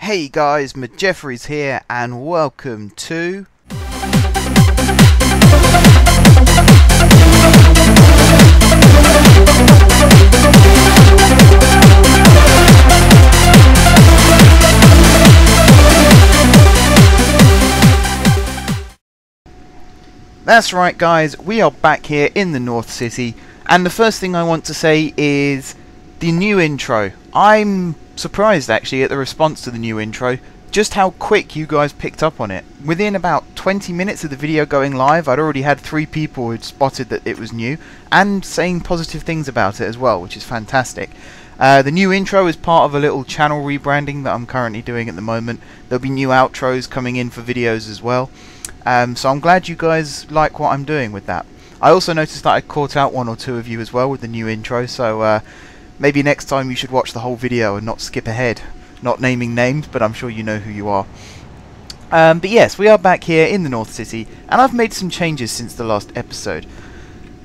Hey guys, Jeffries here and welcome to That's right guys, we are back here in the North City, and the first thing I want to say is the new intro. I'm surprised actually at the response to the new intro, just how quick you guys picked up on it. Within about 20 minutes of the video going live, I'd already had 3 people who'd spotted that it was new and saying positive things about it as well, which is fantastic. The new intro is part of a little channel rebranding that I'm currently doing at the moment. There'll be new outros coming in for videos as well. So I'm glad you guys like what I'm doing with that. I also noticed that I caught out 1 or 2 of you as well with the new intro, so maybe next time you should watch the whole video and not skip ahead. Not naming names, but I'm sure you know who you are. But yes, we are back here in the North City, and I've made some changes since the last episode.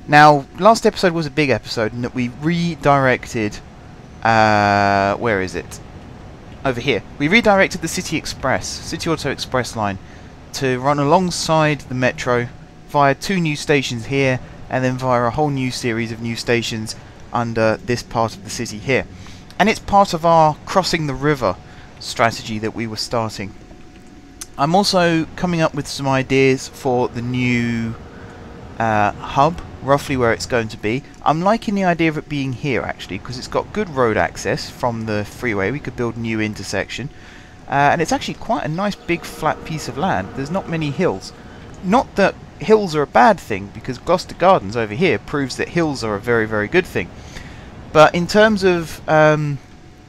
Now, last episode was a big episode in that we redirected... where is it? Over here. We redirected the City Auto Express line to run alongside the metro via 2 new stations here, and then via a whole new series of new stations under this part of the city here. And it's part of our crossing the river strategy that we were starting. I'm also coming up with some ideas for the new hub, roughly where it's going to be. I'm liking the idea of it being here actually, because it's got good road access from the freeway. We could build a new intersection. And it's actually quite a nice big flat piece of land. There's not many hills. Not that hills are a bad thing, because Gloucester Gardens over here proves that hills are a very, very good thing. But in terms of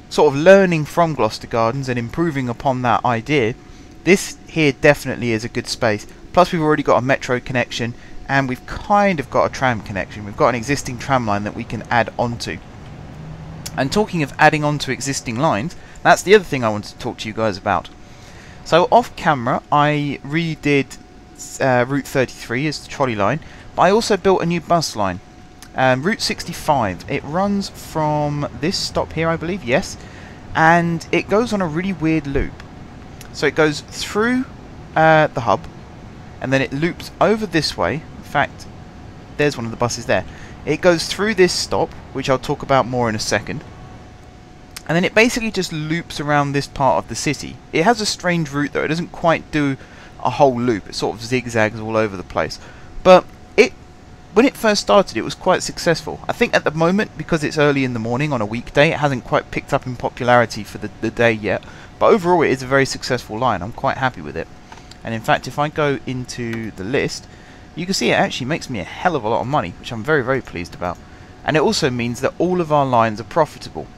sort of learning from Gloucester Gardens and improving upon that idea, this here definitely is a good space. Plus we've already got a metro connection, and we've kind of got a tram connection. We've got an existing tram line that we can add onto. And talking of adding on to existing lines, that's the other thing I wanted to talk to you guys about. So off camera I redid Route 33 as the trolley line, but I also built a new bus line. Route 65, it runs from this stop here I believe, yes, and it goes on a really weird loop. So it goes through the hub, and then it loops over this way. In fact, there's one of the buses there. It goes through this stop, which I'll talk about more in a second, and then it basically just loops around this part of the city. It has a strange route though, it doesn't quite do a whole loop, it sort of zigzags all over the place. But when it first started it was quite successful. I think at the moment, because it's early in the morning on a weekday, it hasn't quite picked up in popularity for the day yet, but overall it is a very successful line. I'm quite happy with it. And in fact, if I go into the list, you can see it actually makes me a hell of a lot of money, which I'm very, very pleased about. And it also means that all of our lines are profitable.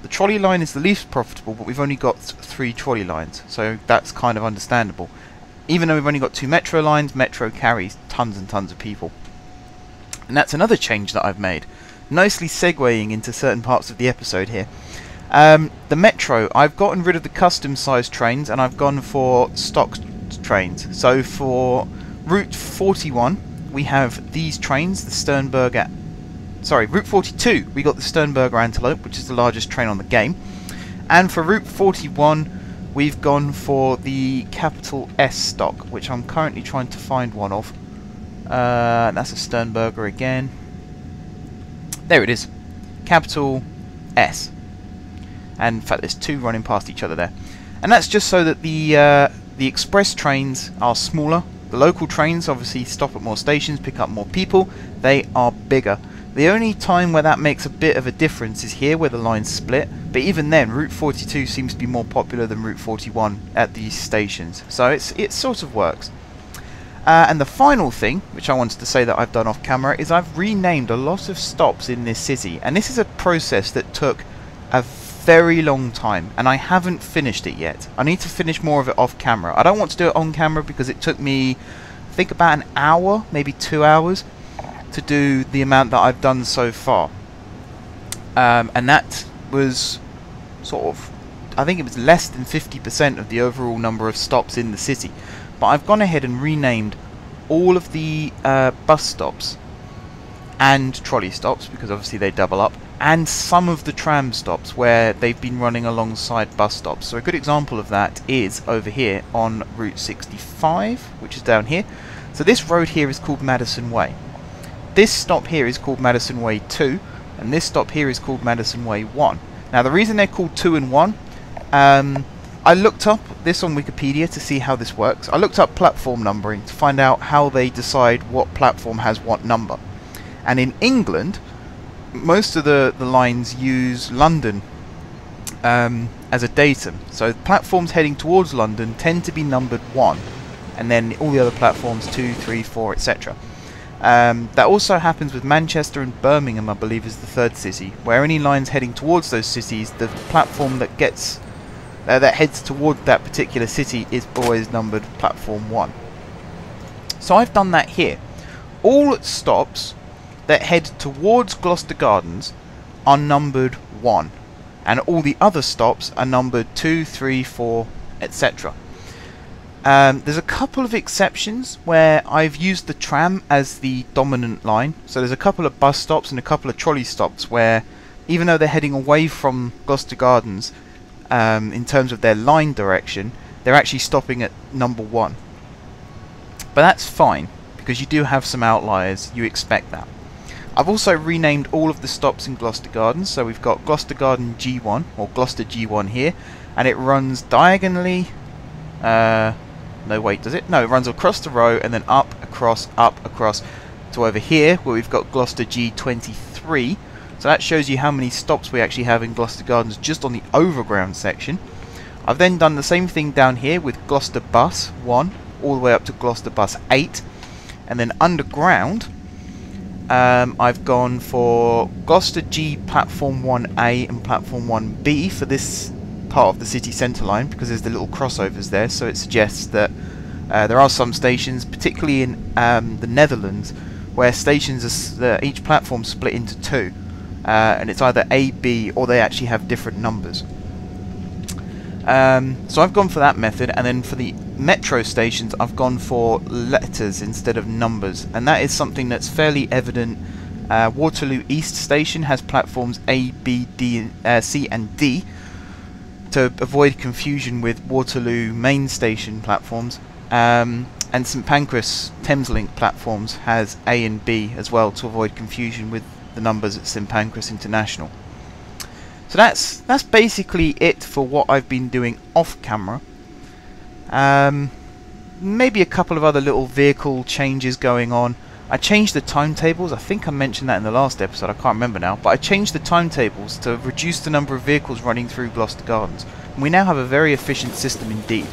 The trolley line is the least profitable, but we've only got 3 trolley lines, so that's kind of understandable. Even though we've only got 2 metro lines, metro carries tons and tons of people. And that's another change that I've made. Nicely segueing into certain parts of the episode here. The metro, I've gotten rid of the custom sized trains and I've gone for stock trains. So for Route 41 we have these trains, the Sternberger... Sorry, Route 42 we got the Sternberger Antelope, which is the largest train on the game. And for Route 41 we've gone for the capital S stock, which I'm currently trying to find one of. That's a Sternberger again. There it is. Capital S. And in fact there's 2 running past each other there. And that's just so that the express trains are smaller. The local trains obviously stop at more stations, pick up more people. They are bigger. The only time where that makes a bit of a difference is here where the lines split. But even then, Route 42 seems to be more popular than Route 41 at these stations. So it sort of works. And the final thing, which I wanted to say that I've done off camera, is I've renamed a lot of stops in this city. And this is a process that took a very long time, and I haven't finished it yet. I need to finish more of it off camera. I don't want to do it on camera because it took me, I think, about an hour, maybe 2 hours, to do the amount that I've done so far. And that was sort of, I think it was less than 50% of the overall number of stops in the city. But I've gone ahead and renamed all of the bus stops and trolley stops, because obviously they double up, and some of the tram stops where they've been running alongside bus stops. So a good example of that is over here on Route 65, which is down here. So this road here is called Madison Way. This stop here is called Madison Way 2, and this stop here is called Madison Way 1. Now the reason they're called 2 and 1, I looked up this on Wikipedia to see how this works. I looked up platform numbering to find out how they decide what platform has what number. And in England, most of the lines use London as a datum. So platforms heading towards London tend to be numbered 1, and then all the other platforms 2, 3, 4, etc. That also happens with Manchester and Birmingham, I believe, is the third city, where any lines heading towards those cities, the platform that heads toward that particular city is always numbered platform 1. So I've done that here. All stops that head towards Gloucester Gardens are numbered 1, and all the other stops are numbered 2, 3, 4, etc. There's a couple of exceptions where I've used the tram as the dominant line. So there's a couple of bus stops and a couple of trolley stops where, even though they're heading away from Gloucester Gardens in terms of their line direction, they're actually stopping at number 1. But that's fine, because you do have some outliers, you expect that. I've also renamed all of the stops in Gloucester Gardens, so we've got Gloucester Garden G1, or Gloucester G1 here, and it runs diagonally, no wait, does it? No, it runs across the row and then up, across, to over here, where we've got Gloucester G23, so that shows you how many stops we actually have in Gloucester Gardens just on the overground section. I've then done the same thing down here with Gloucester Bus 1, all the way up to Gloucester Bus 8, and then underground, I've gone for Gloucester G Platform 1A and Platform 1B for this part of the city centre line, because there's the little crossovers there, so it suggests that there are some stations, particularly in the Netherlands, where stations are each platform split into 2, and it's either A, B, or they actually have different numbers. So I've gone for that method, and then for the metro stations I've gone for letters instead of numbers, and that is something that's fairly evident. Waterloo East Station has platforms A, B, D, C and D to avoid confusion with Waterloo Main Station platforms, and St Pancras Thameslink platforms has A and B as well to avoid confusion with the numbers at St Pancras International. So that's basically it for what I've been doing off camera. Maybe a couple of other little vehicle changes going on. I changed the timetables. I think I mentioned that in the last episode, I can't remember now, but I changed the timetables to reduce the number of vehicles running through Gloucester Gardens. And we now have a very efficient system indeed.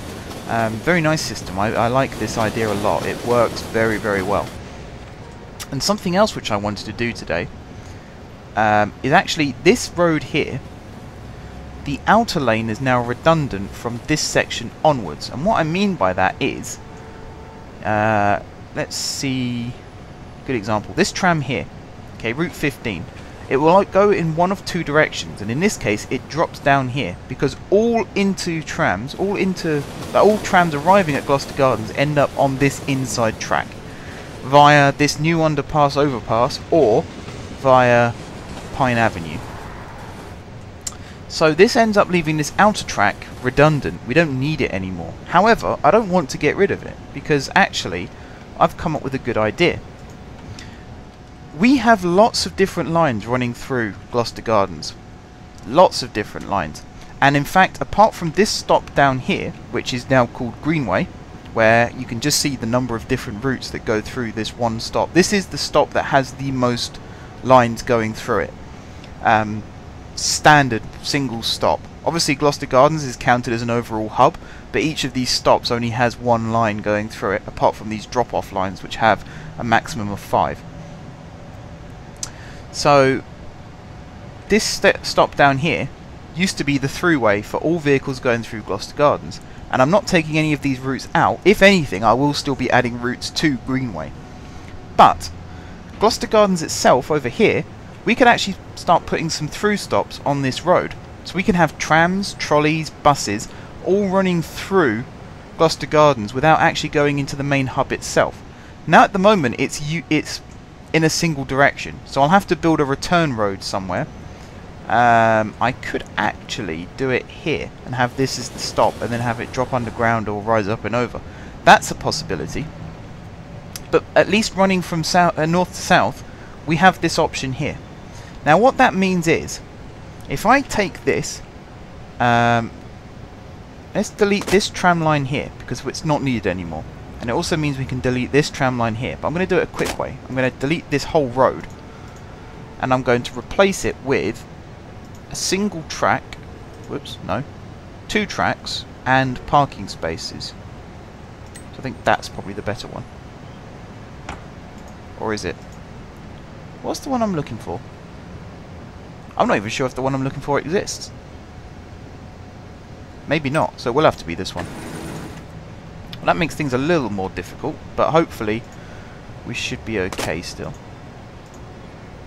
Very nice system. I like this idea a lot. It works very, very well. And something else which I wanted to do today is actually this road here. The outer lane is now redundant from this section onwards, and what I mean by that is, let's see, good example, this tram here, okay, Route 15, it will go in one of 2 directions, and in this case it drops down here, because all trams arriving at Gloucester Gardens end up on this inside track, via this new overpass, or via Pine Avenue. So this ends up leaving this outer track redundant. We don't need it anymore. However, I don't want to get rid of it, because actually I've come up with a good idea. We have lots of different lines running through Gloucester Gardens. Lots of different lines. And in fact, apart from this stop down here, which is now called Greenway, where you can just see the number of different routes that go through this one stop. This is the stop that has the most lines going through it. Standard single stop. Obviously Gloucester Gardens is counted as an overall hub, but each of these stops only has 1 line going through it, apart from these drop-off lines which have a maximum of 5. So this stop down here used to be the throughway for all vehicles going through Gloucester Gardens, and I'm not taking any of these routes out. If anything, I will still be adding routes to Greenway. But Gloucester Gardens itself over here, we could actually start putting some through stops on this road. So we can have trams, trolleys, buses all running through Gloucester Gardens without actually going into the main hub itself. Now at the moment it's in a single direction, so I'll have to build a return road somewhere, I could actually do it here and have this as the stop and then have it drop underground or rise up and over. That's a possibility. But at least running from north to south, we have this option here. Now what that means is, if I take this, let's delete this tram line here because it's not needed anymore. And it also means we can delete this tram line here. But I'm going to do it a quick way. I'm going to delete this whole road. And I'm going to replace it with a single track, whoops, no, 2 tracks and parking spaces. So I think that's probably the better one. Or is it? What's the one I'm looking for? I'm not even sure if the one I'm looking for exists. Maybe not, so it will have to be this one. Well, that makes things a little more difficult, but hopefully we should be okay still.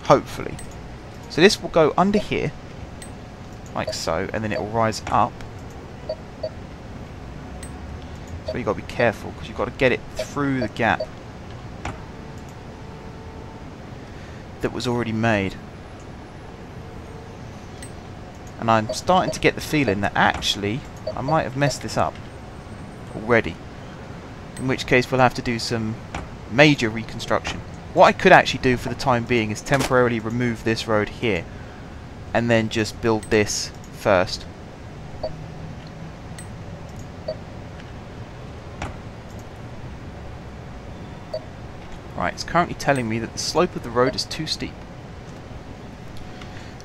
Hopefully. So this will go under here, like so, and then it will rise up. So you've got to be careful, because you've got to get it through the gap that was already made. And I'm starting to get the feeling that actually I might have messed this up already. In which case we'll have to do some major reconstruction. What I could actually do for the time being is temporarily remove this road here and then just build this first. Right, it's currently telling me that the slope of the road is too steep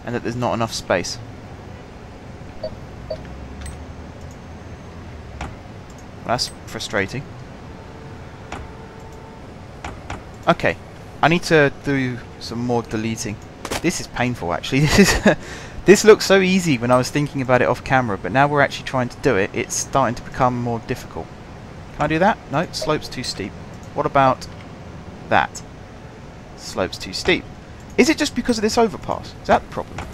and that there's not enough space. That's frustrating. Okay, I need to do some more deleting. This is painful actually. This looks so easy when I was thinking about it off camera, but now we're actually trying to do it, it's starting to become more difficult. Can I do that? No, slope's too steep. What about that? Slope's too steep. Is it just because of this overpass? Is that the problem?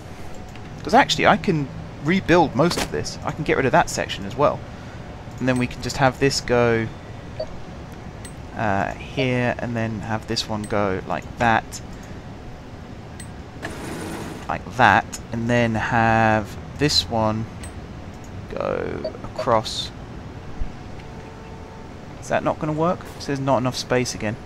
Because actually I can rebuild most of this. I can get rid of that section as well. And then we can just have this go here, and then have this one go like that, and then have this one go across. Is that not going to work? It says not enough space again.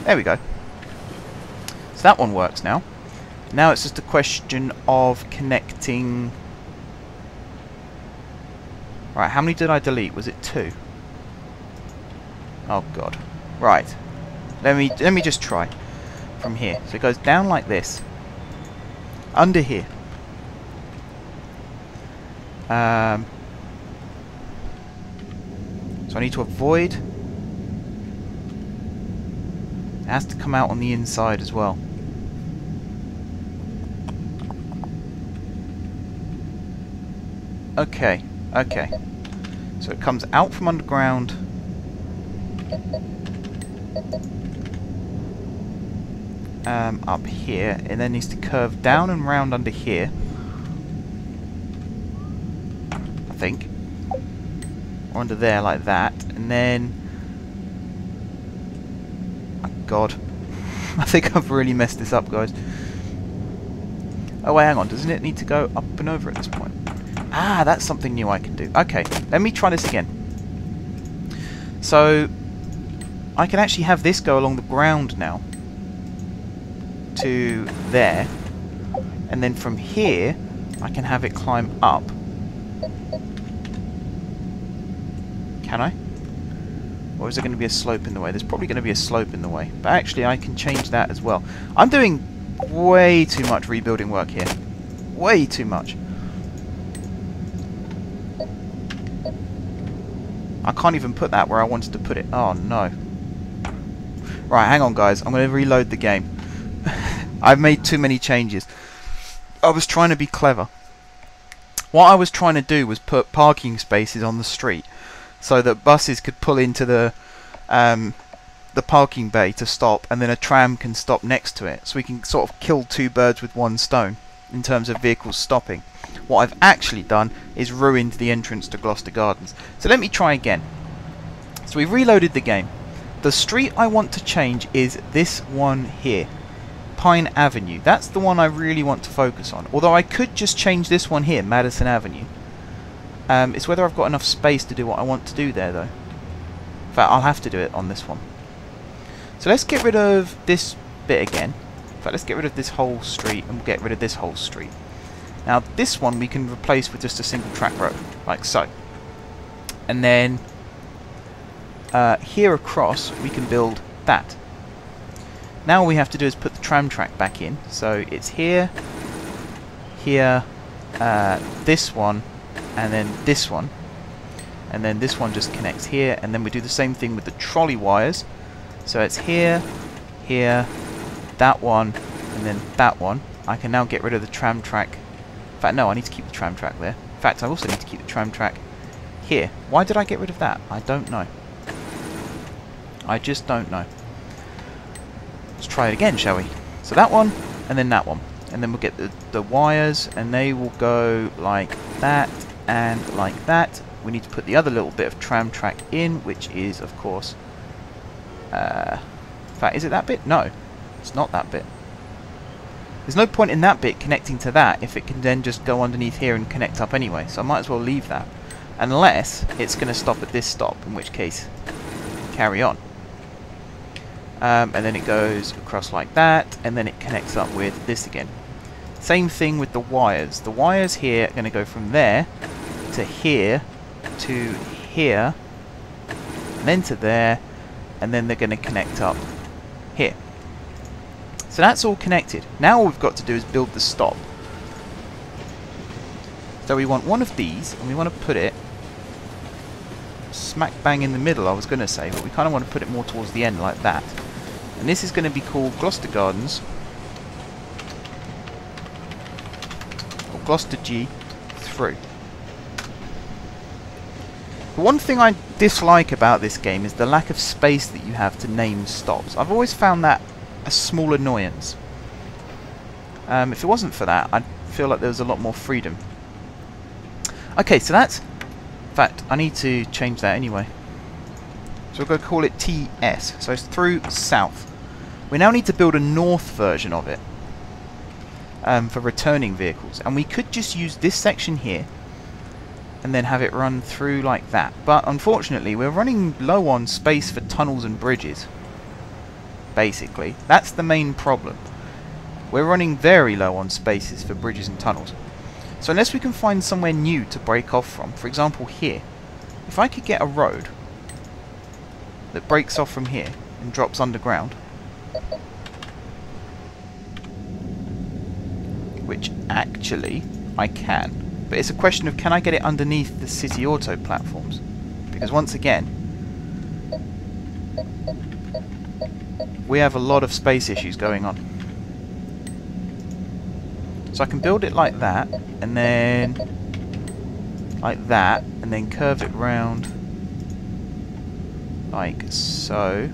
There we go. So that one works now. Now it's just a question of connecting. Right, how many did I delete? Was it 2? Oh god. Right. Let me just try from here. So it goes down like this. Under here. So I need to avoid. It has to come out on the inside as well. Okay, okay. So it comes out from underground. Up here, and then needs to curve down and round under here. I think. Or under there like that. And then... Oh god. I think I've really messed this up, guys. Oh wait, hang on. Doesn't it need to go up and over at this point? Ah, that's something new I can do. Okay, let me try this again. So, I can actually have this go along the ground now. To there. And then from here, I can have it climb up. Can I? Or is there going to be a slope in the way? There's probably going to be a slope in the way. But actually, I can change that as well. I'm doing way too much rebuilding work here. Way too much. I can't even put that where I wanted to put it. Oh no. Right, hang on guys. I'm going to reload the game. I've made too many changes. I was trying to be clever. What I was trying to do was put parking spaces on the street so that buses could pull into the parking bay to stop, and then a tram can stop next to it. So we can sort of kill 2 birds with 1 stone in terms of vehicles stopping. What I've actually done is ruined the entrance to Gloucester Gardens. So let me try again. So we've reloaded the game. The street I want to change is this one here, Pine Avenue. That's the one I really want to focus on. Although I could just change this one here, Madison Avenue. It's whether I've got enough space to do what I want to do there, though. In fact, I'll have to do it on this one. So let's get rid of this bit again. In fact, let's get rid of this whole street, and we'll get rid of this whole street. Now, this one we can replace with just a single track road, like so. And then here across, we can build that. Now all we have to do is put the tram track back in. So it's here, here, this one, and then this one. And then this one just connects here, and then we do the same thing with the trolley wires. So it's here, here, that one, and then that one. I can now get rid of the tram track. In fact, no, I need to keep the tram track there. In fact, I also need to keep the tram track here. Why did I get rid of that? I don't know. I just don't know. Let's try it again, shall we? So that one, and then that one. And then we'll get the wires, and they will go like that, and like that. We need to put the other little bit of tram track in, which is, of course... in fact, is it that bit? No, it's not that bit. There's no point in that bit connecting to that if it can then just go underneath here and connect up anyway. So I might as well leave that. Unless it's going to stop at this stop, in which case, carry on. And then it goes across like that, and then it connects up with this again. Same thing with the wires. The wires here are going to go from there to here, and then to there, and then they're going to connect up here. So that's all connected. Now all we've got to do is build the stop. So we want one of these, and we want to put it smack bang in the middle, I was going to say, but we kind of want to put it more towards the end like that. And this is going to be called Gloucester Gardens, or Gloucester G through. The one thing I dislike about this game is the lack of space that you have to name stops. I've always found that a small annoyance. If it wasn't for that, I'd feel like there was a lot more freedom. Okay, so that's... In fact, I need to change that anyway. So we're going to call it TS. So it's through south. We now need to build a north version of it for returning vehicles. And we could just use this section here and then have it run through like that. But unfortunately, we're running low on space for tunnels and bridges. Basically, that's the main problem. We're running very low on spaces for bridges and tunnels. So unless we can find somewhere new to break off from, for example here, if I could get a road that breaks off from here and drops underground, which actually I can, but it's a question of can I get it underneath the city auto platforms, because once again we have a lot of space issues going on. So I can build it like that, and then like that, and then curve it round like so,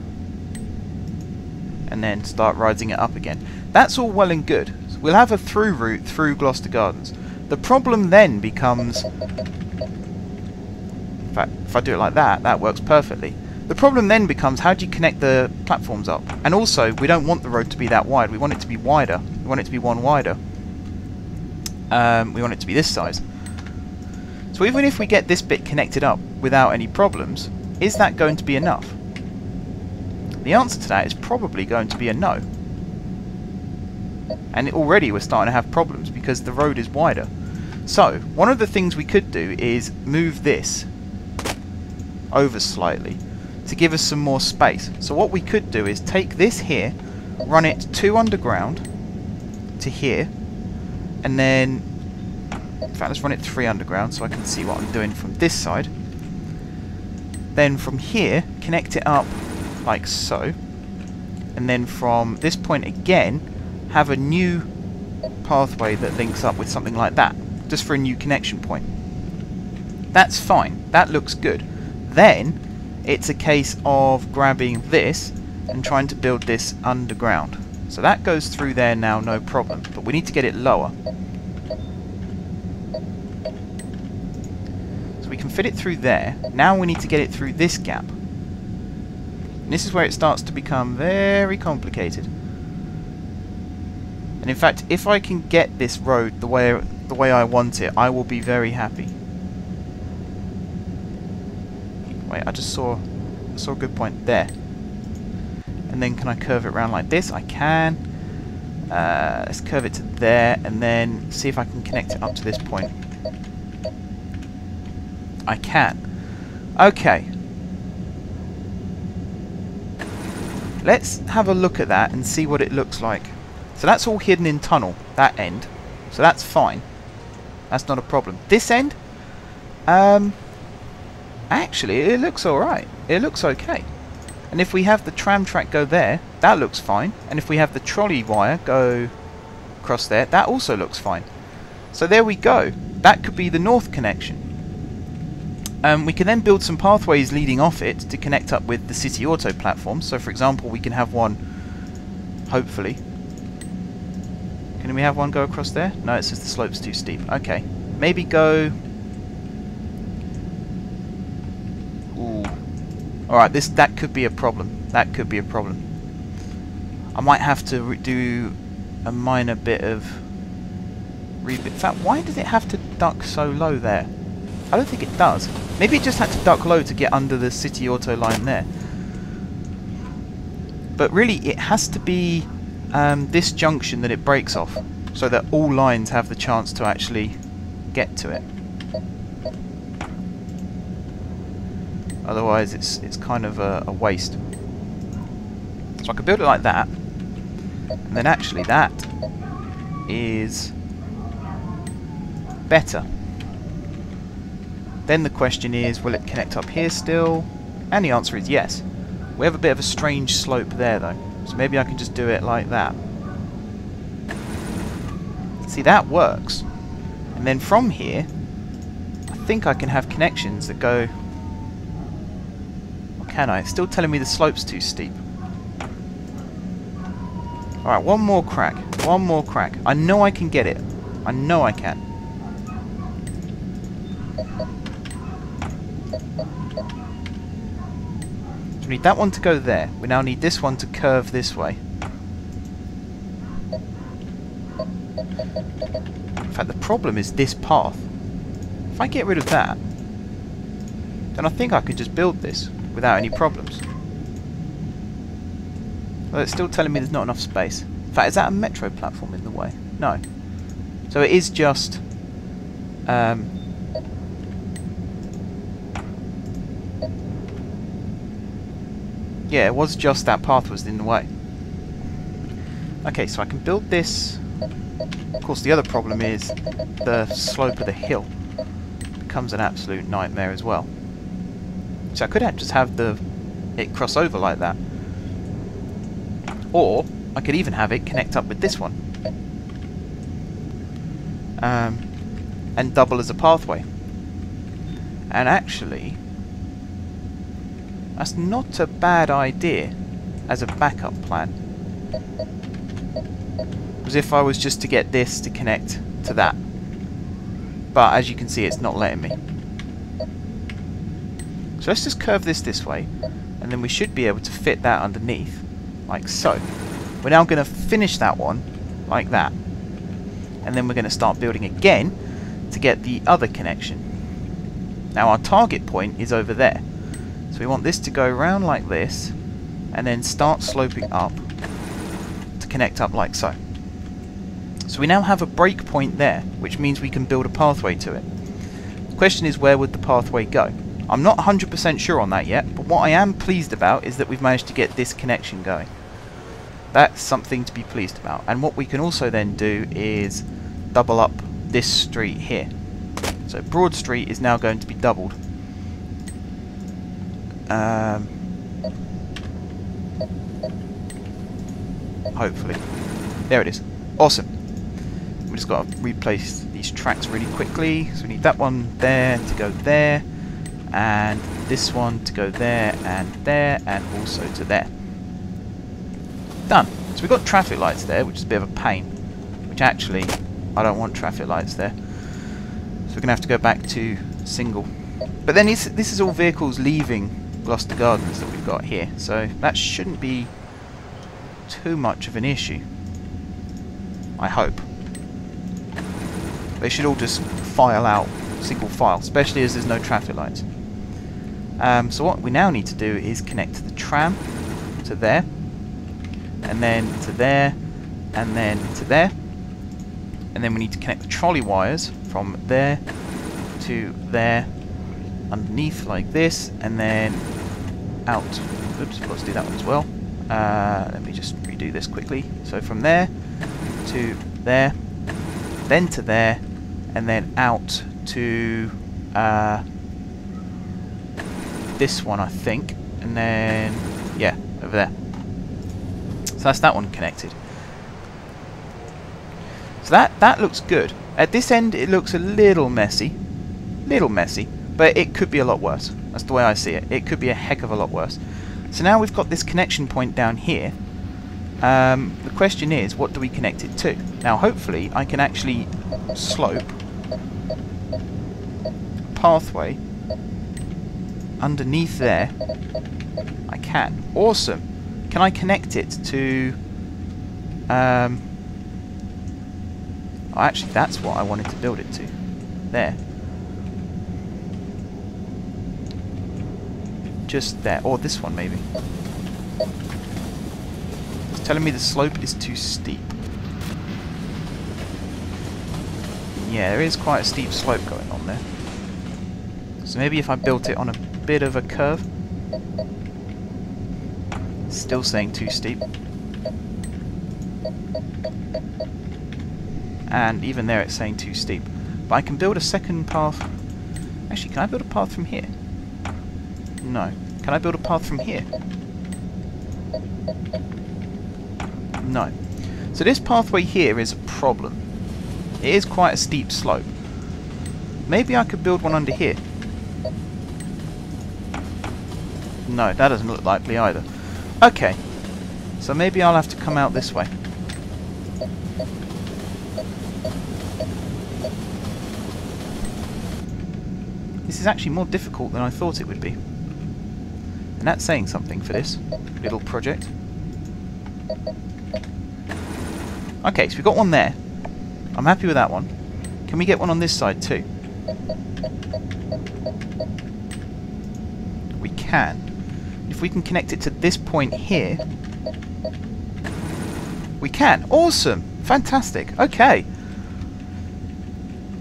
and then start rising it up again. That's all well and good. So we'll have a through route through Gloucester Gardens. The problem then becomes, in fact, if I do it like that, that works perfectly. The problem then becomes, how do you connect the platforms up? And also, we don't want the road to be that wide. We want it to be wider. We want it to be one wider. We want it to be this size. So even if we get this bit connected up without any problems, is that going to be enough? The answer to that is probably going to be a no. And already we're starting to have problems because the road is wider. So, one of the things we could do is move this over slightly to give us some more space. So what we could do is take this here, run it 2 underground to here, and then, in fact, let's run it 3 underground so I can see what I'm doing from this side. Then from here, connect it up like so, and then from this point again, have a new pathway that links up with something like that, just for a new connection point. That's fine, that looks good. Then it's a case of grabbing this and trying to build this underground. So that goes through there now, no problem, but we need to get it lower. So we can fit it through there. Now we need to get it through this gap. And this is where it starts to become very complicated. And in fact, if I can get this road the way I want it, I will be very happy. Wait, I just saw a good point there. And then can I curve it around like this? I can. Let's curve it to there, and then see if I can connect it up to this point. I can. Okay. Let's have a look at that and see what it looks like. So that's all hidden in tunnel, that end. So that's fine. That's not a problem. This end? Actually, it looks alright. It looks okay. And if we have the tram track go there, that looks fine. And if we have the trolley wire go across there, that also looks fine. So there we go. That could be the north connection. We can then build some pathways leading off it to connect up with the City Auto platform. So for example, we can have one, hopefully. Can we have one go across there? No, it says the slope's too steep. Okay. Maybe go... Ooh. Alright, that could be a problem. That could be a problem. I might have to do a minor bit of... In fact, why does it have to duck so low there? I don't think it does. Maybe it just had to duck low to get under the City Auto line there. But really, it has to be this junction that it breaks off, so that all lines have the chance to actually get to it. Otherwise, it's kind of a waste. So I could build it like that, and then actually that is better. Then the question is, will it connect up here still? And the answer is yes. We have a bit of a strange slope there though, so maybe I can just do it like that. See, that works. And then from here, I think I can have connections that go... Or can I? It's still telling me the slope's too steep. Alright, one more crack. One more crack. I know I can get it. I know I can. We need that one to go there. We now need this one to curve this way. In fact, the problem is this path. If I get rid of that, then I think I could just build this without any problems. Well, it's still telling me there's not enough space. In fact, is that a metro platform in the way? No. So it is just... yeah, it was just that path was in the way. Okay, so I can build this. Of course, the other problem is the slope of the hill becomes an absolute nightmare as well. So I could just have it cross over like that. Or I could even have it connect up with this one. And double as a pathway. And actually... that's not a bad idea as a backup plan. As if I was just to get this to connect to that. But as you can see, it's not letting me. So let's just curve this way, and then we should be able to fit that underneath, like so. We're now going to finish that one like that. And then we're going to start building again to get the other connection. Now our target point is over there. So we want this to go around like this, and then start sloping up to connect up like so. So we now have a break point there, which means we can build a pathway to it. The question is, where would the pathway go? I'm not 100% sure on that yet, but what I am pleased about is that we've managed to get this connection going. That's something to be pleased about. And what we can also then do is double up this street here. So Broad Street is now going to be doubled. Hopefully. There it is. Awesome. We just got to replace these tracks really quickly. So we need that one there to go there, and this one to go there, and also to there. Done. So we've got traffic lights there, which is a bit of a pain. Which actually, I don't want traffic lights there. So we're going to have to go back to single. But then this is all vehicles leaving Gloucester Gardens that we've got here, so that shouldn't be too much of an issue. I hope. They should all just file out, single file, especially as there's no traffic lights. So what we now need to do is connect the tram to there, and then to there, and then to there, and then we need to connect the trolley wires from there to there, underneath like this, and then out. Oops, let's do that one as well. Let me just redo this quickly. So from there to there, then to there, and then out to this one, I think, and then yeah, over there. So that's that one connected. So that looks good. At this end, it looks a little messy, but it could be a lot worse. That's the way I see it. It could be a heck of a lot worse. So now we've got this connection point down here. The question is, what do we connect it to? Now, hopefully, I can actually slope pathway underneath there. I can. Awesome. Can I connect it to... oh, actually, that's what I wanted to build it to. There. Just there. Or this one, maybe. It's telling me the slope is too steep. Yeah, there is quite a steep slope going on there. So maybe if I built it on a bit of a curve. Still saying too steep. And even there it's saying too steep. But I can build a second path. Actually, can I build a path from here? No. Can I build a path from here? No. So this pathway here is a problem. It is quite a steep slope. Maybe I could build one under here. No, that doesn't look likely either. Okay. So maybe I'll have to come out this way. This is actually more difficult than I thought it would be. And that's saying something for this little project. Okay, so we've got one there. I'm happy with that one. Can we get one on this side too? We can. If we can connect it to this point here, we can. Awesome! Fantastic. Okay.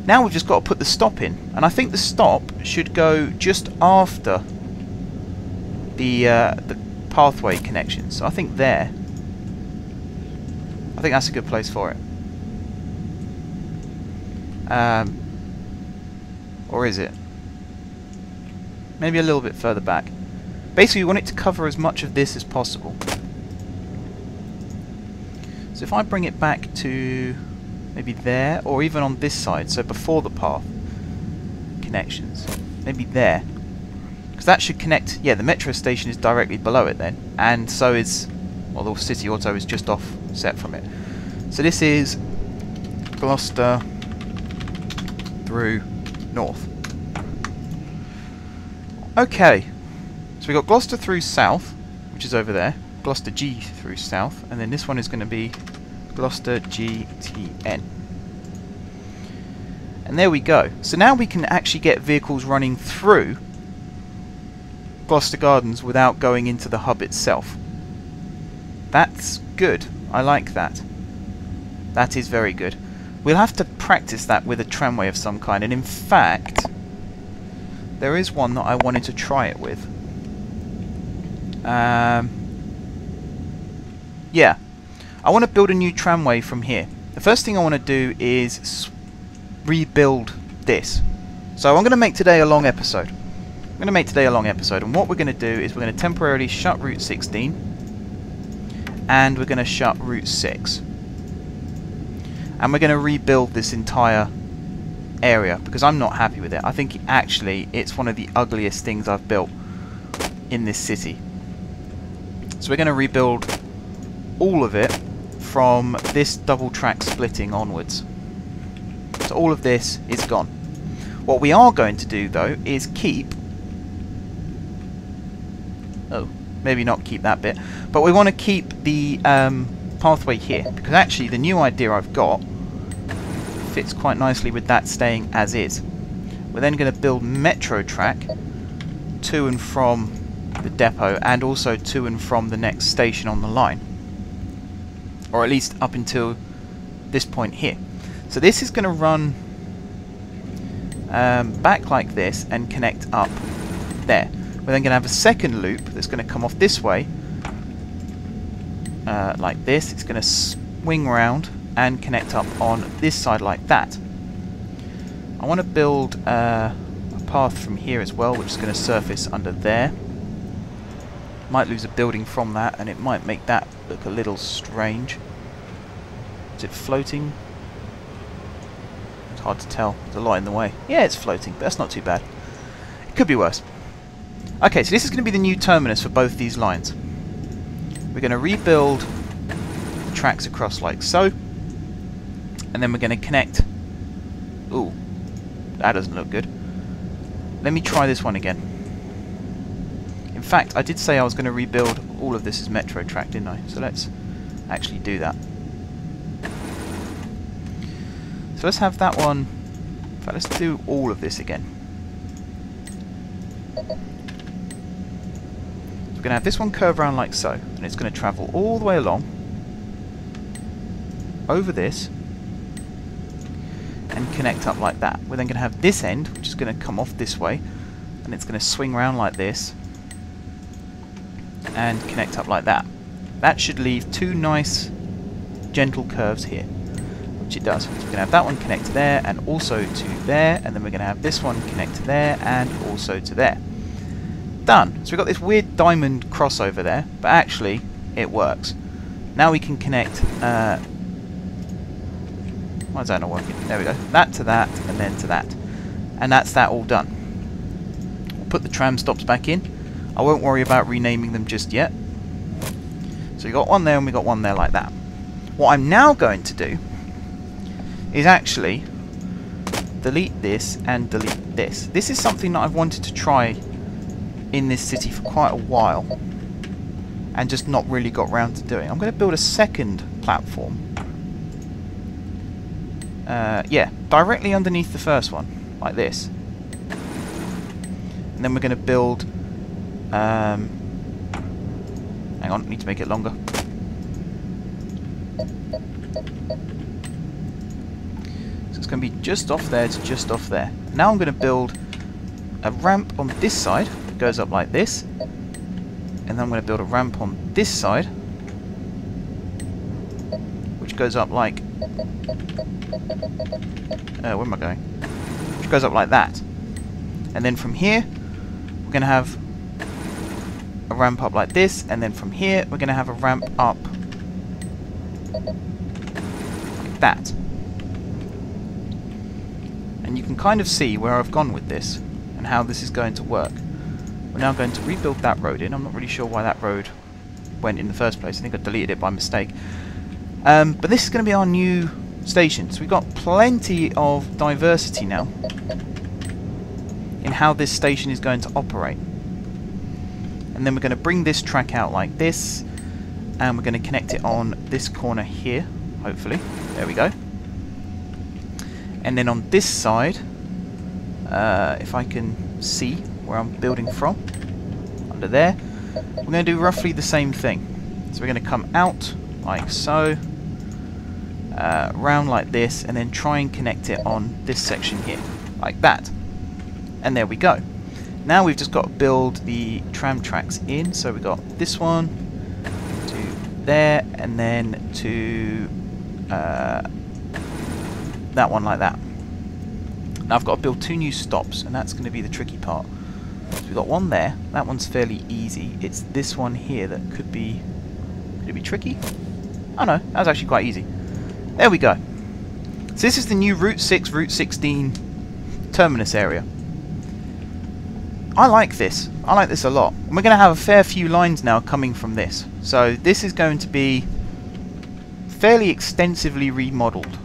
Now we've just got to put the stop in, and I think the stop should go just after the pathway connection. So I think there. I think that's a good place for it. Or is it? Maybe a little bit further back. Basically, we want it to cover as much of this as possible. So if I bring it back to maybe there, or even on this side, so before the path connections, maybe there, because that should connect. Yeah, the metro station is directly below it then, and so is, well, the city auto is just offset from it. So this is Gloucester through north. Okay, so we got Gloucester through south, which is over there, Gloucester G through south, and then this one is going to be Gloucester GTN. And there we go. So now we can actually get vehicles running through Gloucester Gardens without going into the hub itself. That's good. I like that. That is very good. We'll have to practice that with a tramway of some kind, and in fact there is one that I wanted to try it with. Yeah, I want to build a new tramway from here. The first thing I want to do is rebuild this. So I'm going to make today a long episode. And what we're going to do is we're going to temporarily shut Route 16, and we're going to shut Route 6. And we're going to rebuild this entire area, because I'm not happy with it. I think actually it's one of the ugliest things I've built in this city. So we're going to rebuild all of it from this double track splitting onwards. So all of this is gone. What we are going to do though is keep maybe not keep that bit, but we want to keep the pathway here, because actually the new idea I've got fits quite nicely with that staying as is. We're then going to build metro track to and from the depot, and also to and from the next station on the line, or at least up until this point here. So this is going to run back like this and connect up there. We're then going to have a second loop that's going to come off this way, like this. It's going to swing round and connect up on this side like that. I want to build a path from here as well, which is going to surface under there. Might lose a building from that, and it might make that look a little strange. Is it floating? It's hard to tell. There's a lot in the way. Yeah, it's floating, but that's not too bad. It could be worse. Okay, so this is going to be the new terminus for both these lines. We're going to rebuild the tracks across like so, and then we're going to connect. Ooh, that doesn't look good. Let me try this one again. In fact, I did say I was going to rebuild all of this as metro track, didn't I? So let's actually do that. So let's have that one. In fact, let's do all of this again. We're going to have this one curve around like so, and it's going to travel all the way along over this and connect up like that. We're then going to have this end, which is going to come off this way, and it's going to swing round like this and connect up like that. That should leave two nice gentle curves here, which it does. So we're going to have that one connect to there and also to there, and then we're going to have this one connect to there and also to there. Done. So we've got this weird diamond crossover there, but actually it works. Now we can connect why is that not working? There we go. That to that, and then to that. And that's that all done. We'll put the tram stops back in. I won't worry about renaming them just yet. So we got one there and we got one there like that. What I'm now going to do is actually delete this and delete this. This is something that I've wanted to try in this city for quite a while and just not really got round to doing. I'm going to build a second platform. Yeah, directly underneath the first one, like this. And then we're going to build... hang on, need to make it longer. So it's going to be just off there to just off there. Now I'm going to build a ramp on this side, that goes up like this. And then I'm going to build a ramp on this side, which goes up like... where am I going? Which goes up like that. And then from here, we're going to have a ramp up like this, and then from here, we're going to have a ramp up like that. And you can kind of see where I've gone with this, and how this is going to work. We're now going to rebuild that road in. I'm not really sure why that road went in the first place. I think I deleted it by mistake. But this is going to be our new station. So we've got plenty of diversity now in how this station is going to operate. And then we're going to bring this track out like this, and we're going to connect it on this corner here, hopefully. There we go. And then on this side, if I can see where I'm building from, under there, we're going to do roughly the same thing. So we're going to come out like so, round like this, and then try and connect it on this section here, like that. And there we go. Now we've just got to build the tram tracks in. So we've got this one to there, and then to that one like that. Now I've got to build two new stops, and that's going to be the tricky part. So we've got one there. That one's fairly easy. It's this one here that could be... Could it be tricky? Oh no, that was actually quite easy. There we go. So this is the new Route 6, Route 16 terminus area. I like this. I like this a lot. And we're going to have a fair few lines now coming from this. So this is going to be fairly extensively remodeled,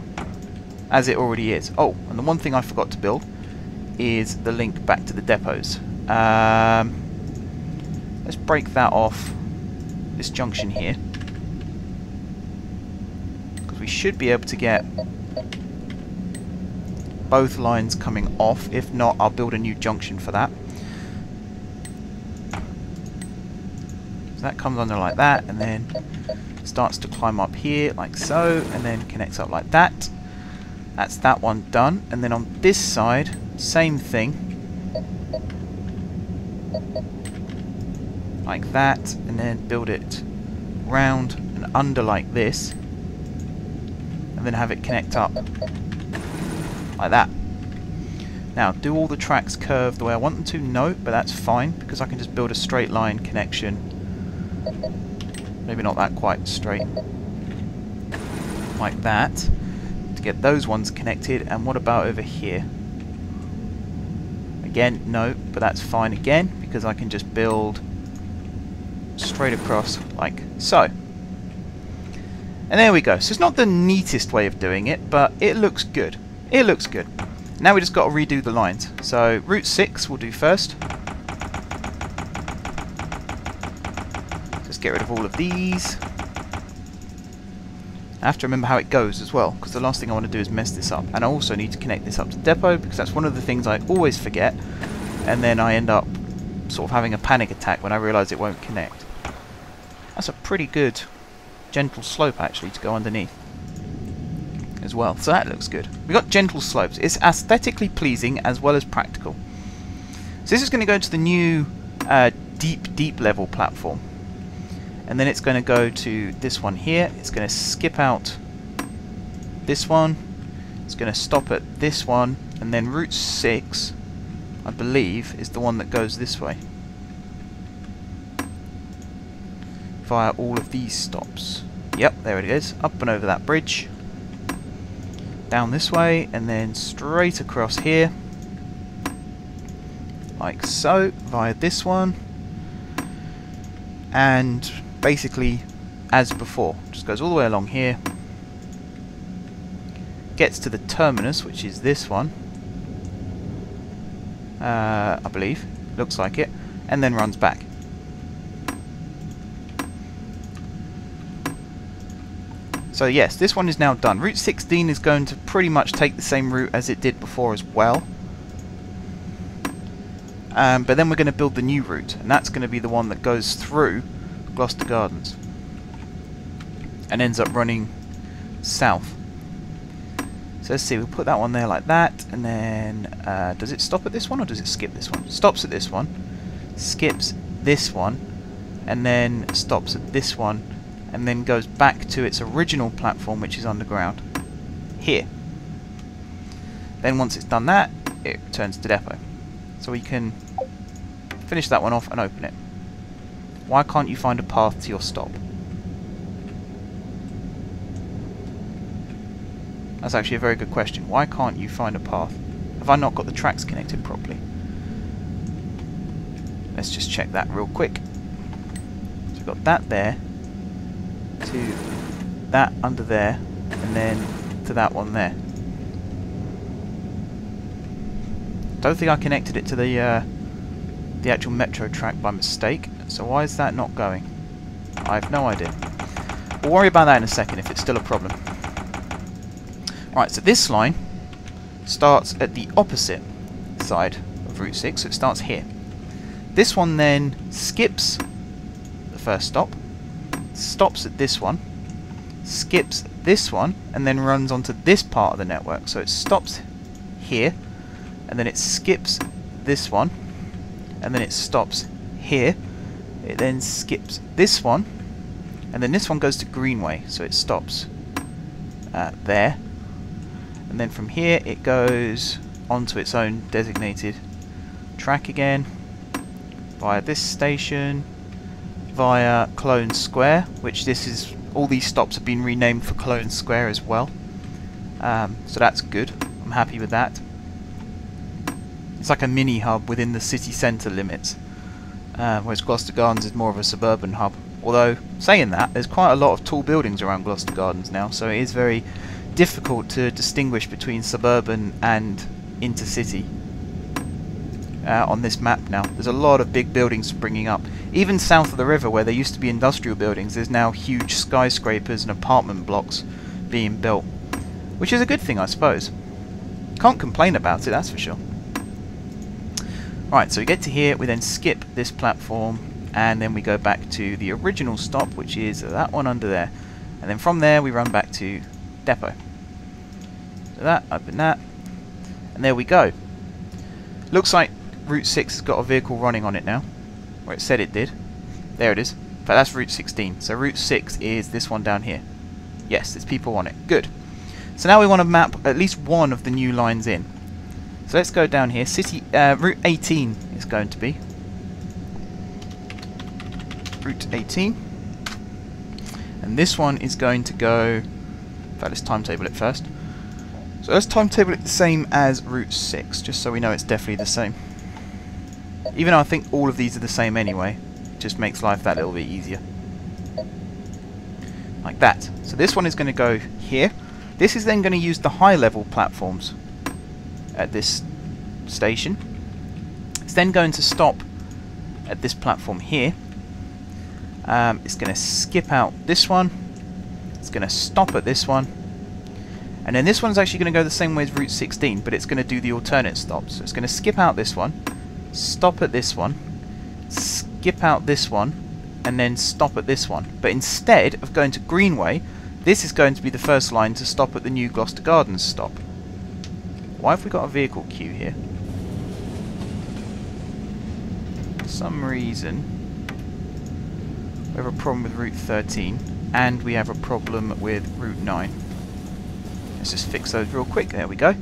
as it already is. Oh, and the one thing I forgot to build is the link back to the depots. let's break that off this junction here, because we should be able to get both lines coming off. If not, I'll build a new junction for that. So that comes under like that, and then starts to climb up here like so, and then connects up like that. That's that one done. And then on this side, same thing, like that, and then build it round and under like this, and then have it connect up like that. Now, do all the tracks curve the way I want them to? No, but that's fine, because I can just build a straight line connection. Maybe not that quite straight. Like that, to get those ones connected. And what about over here? Again, no, but that's fine again, because I can just build straight across like so. And there we go. So it's not the neatest way of doing it, but it looks good. It looks good. Now we just got to redo the lines. So Route 6 we'll do first. Just get rid of all of these. I have to remember how it goes as well, because the last thing I want to do is mess this up. And I also need to connect this up to depot, because that's one of the things I always forget, and then I end up sort of having a panic attack when I realise it won't connect. That's a pretty good gentle slope actually to go underneath as well, so that looks good. We've got gentle slopes. It's aesthetically pleasing as well as practical. So this is going to go to the new deep level platform, and then it's going to go to this one here. It's going to skip out this one, it's going to stop at this one, and then Route 6 I believe is the one that goes this way via all of these stops. Yep, there it is, up and over that bridge, down this way, and then straight across here like so via this one, and basically as before, just goes all the way along here, gets to the terminus, which is this one, I believe, looks like it, and then runs back. So yes, this one is now done. Route 16 is going to pretty much take the same route as it did before as well. But then we're going to build the new route, and that's going to be the one that goes through Gloucester Gardens and ends up running south. So let's see, we'll put that one there like that, and then does it stop at this one or does it skip this one? Stops at this one, skips this one, and then stops at this one, and then goes back to its original platform, which is underground here. Then once it's done that, it returns to depot. So we can finish that one off and open it. Why can't you find a path to your stop? That's actually a very good question. Why can't you find a path? Have I not got the tracks connected properly? Let's just check that real quick. So we've got that there, to that under there, and then to that one there. Don't think I connected it to the actual metro track by mistake, so why is that not going? I have no idea. We'll worry about that in a second if it's still a problem. Right, so this line starts at the opposite side of Route 6, so it starts here. This one then skips the first stop, stops at this one, skips this one, and then runs onto this part of the network. So it stops here, and then it skips this one, and then it stops here. It then skips this one, and then this one goes to Greenway, so it stops there. And then from here it goes onto its own designated track again, via this station, via Clone Square, which this is, all these stops have been renamed for Clone Square as well. So that's good, I'm happy with that. It's like a mini hub within the city centre limits, whereas Gloucester Gardens is more of a suburban hub. Although, saying that, there's quite a lot of tall buildings around Gloucester Gardens now, so it is very difficult to distinguish between suburban and intercity. on this map now. There's a lot of big buildings springing up. Even south of the river, where there used to be industrial buildings, there's now huge skyscrapers and apartment blocks being built, which is a good thing, I suppose. Can't complain about it, that's for sure. Right, so we get to here, we then skip this platform, and then we go back to the original stop, which is that one under there. And then from there we run back to depot. So that, open that, and there we go. Looks like Route 6 has got a vehicle running on it now, where it said it did. There it is. But that's Route 16. So Route 6 is this one down here. Yes, there's people on it. Good. So now we want to map at least one of the new lines in. So let's go down here. Route 18 is going to be. Route 18. And this one is going to go... In fact, let's timetable it first. So let's timetable it the same as Route 6, just so we know it's definitely the same. Even though I think all of these are the same anyway, it just makes life that little bit easier. Like that. So this one is going to go here. This is then going to use the high level platforms at this station. It's then going to stop at this platform here. It's going to skip out this one. It's going to stop at this one. And then this one's actually going to go the same way as Route 16, but it's going to do the alternate stops. So it's going to skip out this one, stop at this one, skip out this one, and then stop at this one. But instead of going to Greenway, this is going to be the first line to stop at the new Gloucester Gardens stop. Why have we got a vehicle queue here? For some reason we have a problem with Route 13, and we have a problem with Route 9. Let's just fix those real quick. There we go.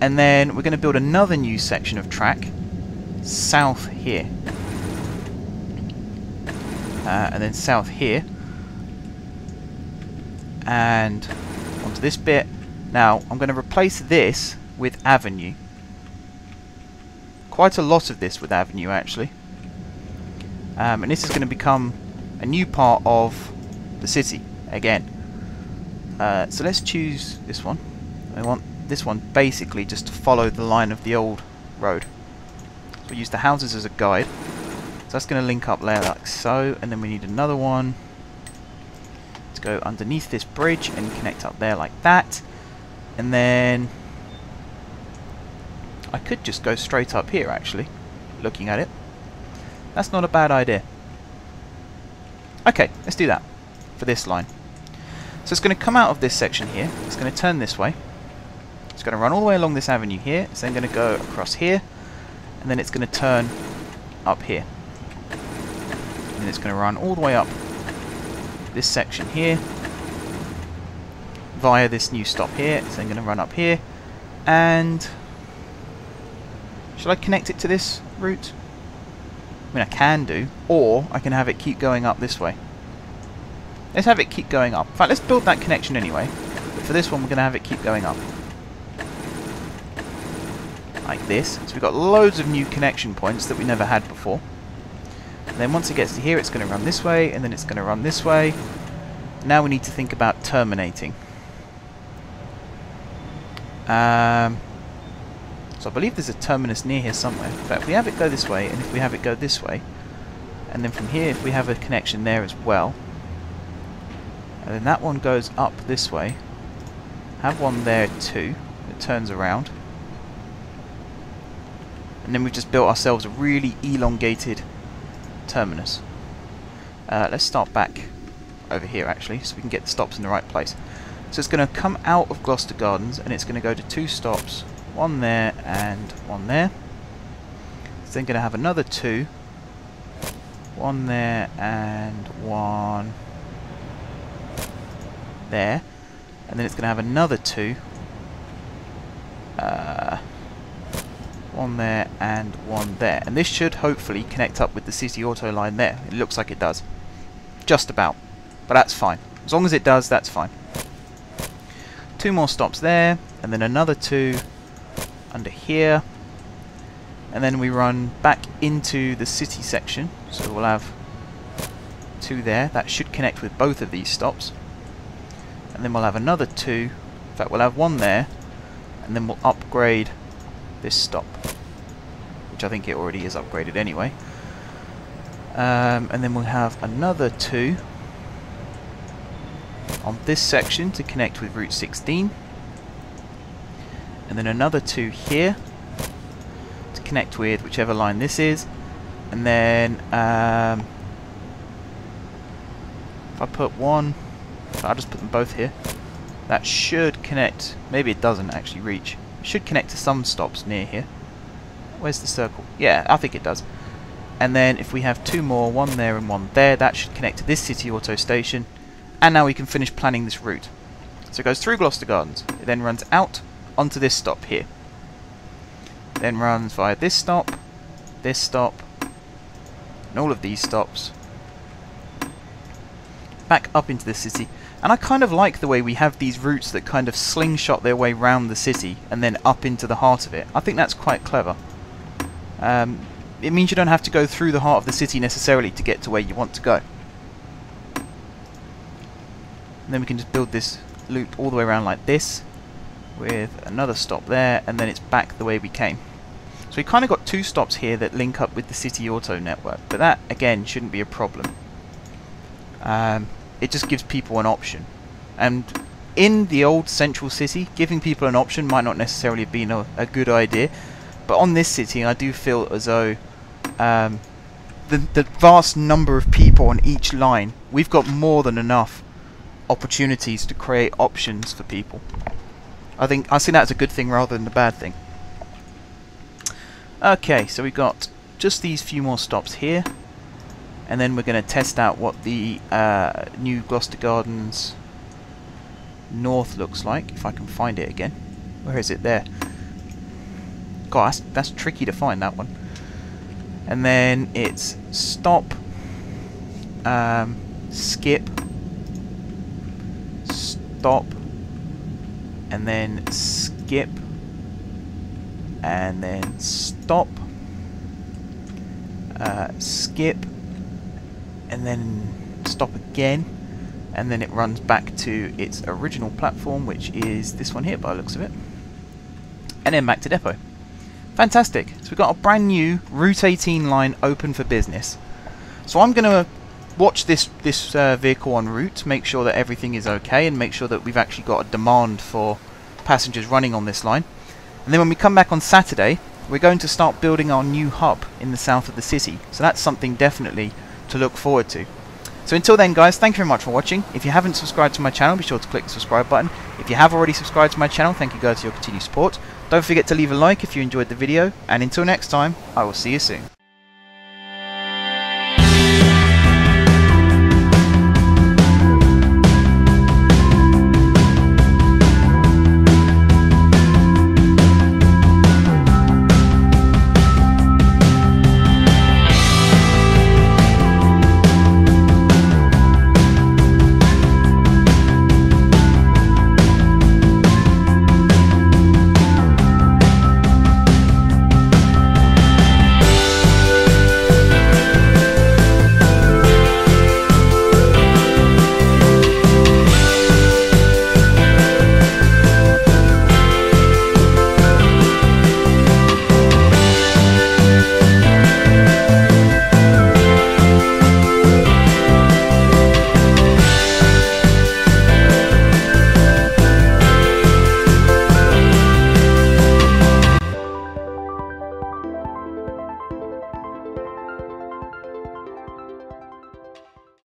And then we're going to build another new section of track south here. And then south here. And onto this bit. Now, I'm going to replace this with Avenue. Quite a lot of this with Avenue, actually. And this is going to become a new part of the city again. So let's choose this one. I want this one basically just to follow the line of the old road. So we use the houses as a guide. So that's going to link up there like so, and then we need another one to go underneath this bridge and connect up there like that. And then I could just go straight up here actually, looking at it. That's not a bad idea. Okay, let's do that for this line. So it's going to come out of this section here, it's going to turn this way, it's going to run all the way along this avenue here, it's then going to go across here, and then it's going to turn up here. And then it's going to run all the way up this section here, via this new stop here, it's then going to run up here, and... Shall I connect it to this route? I mean, I can do, or I can have it keep going up this way. Let's have it keep going up. In fact, let's build that connection anyway. But for this one, we're going to have it keep going up. Like this. So we've got loads of new connection points that we never had before. And then once it gets to here, it's going to run this way, and then it's going to run this way. Now we need to think about terminating. So I believe there's a terminus near here somewhere. In fact, if we have it go this way, and if we have it go this way, and then from here, if we have a connection there as well, and then that one goes up this way, have one there too, it turns around, and then we've just built ourselves a really elongated terminus. Let's start back over here actually, so we can get the stops in the right place. So it's going to come out of Gloucester Gardens, and it's going to go to 2 stops, one there and one there. It's then going to have another 2, one there and one there, and then it's going to have another 2, one there and one there, and this should hopefully connect up with the City Auto line there. It looks like it does, just about, but that's fine. As long as it does, that's fine. 2 more stops there, and then another 2 under here, and then we run back into the city section, so we'll have 2 there. That should connect with both of these stops. And then we'll have another 2, in fact we'll have 1 there, and then we'll upgrade this stop, which I think it already is upgraded anyway. And then we'll have another 2 on this section to connect with Route 16. And then another 2 here to connect with whichever line this is. And then if I put one, I'll just put them both here. That should connect, maybe it doesn't actually reach. It should connect to some stops near here. Where's the circle? Yeah, I think it does. And then if we have 2 more, one there and one there, that should connect to this city auto station. And now we can finish planning this route. So it goes through Gloucester Gardens. It then runs out onto this stop here. Then runs via this stop, and all of these stops. Back up into the city. And I kind of like the way we have these routes that kind of slingshot their way round the city and then up into the heart of it. I think that's quite clever. It means you don't have to go through the heart of the city necessarily to get to where you want to go. And then we can just build this loop all the way around like this, with another stop there, and then it's back the way we came. So we kind of got 2 stops here that link up with the city auto network, but that again shouldn't be a problem. It just gives people an option, and in the old central city, giving people an option might not necessarily have been a good idea, but on this city I do feel as though the vast number of people on each line, we've got more than enough opportunities to create options for people. I see that as a good thing rather than a bad thing. Okay, so we've got just these few more stops here, and then we're going to test out what the new Gloucester Gardens North looks like, if I can find it again. Where is it? There. God, that's tricky to find, that one. And then it's stop, skip, stop, and then skip, and then stop, skip, and then stop again, and then it runs back to its original platform, which is this one here by the looks of it, and then back to depot. Fantastic. So we've got a brand new Route 18 line open for business. So I'm going to watch this vehicle en route, make sure that everything is okay, and make sure that we've actually got a demand for passengers running on this line. And then when we come back on Saturday, we're going to start building our new hub in the south of the city. So that's something definitely to look forward to. So until then, guys, thank you very much for watching. If you haven't subscribed to my channel, be sure to click the subscribe button. If you have already subscribed to my channel, thank you guys for your continued support. Don't forget to leave a like if you enjoyed the video, and until next time, I will see you soon.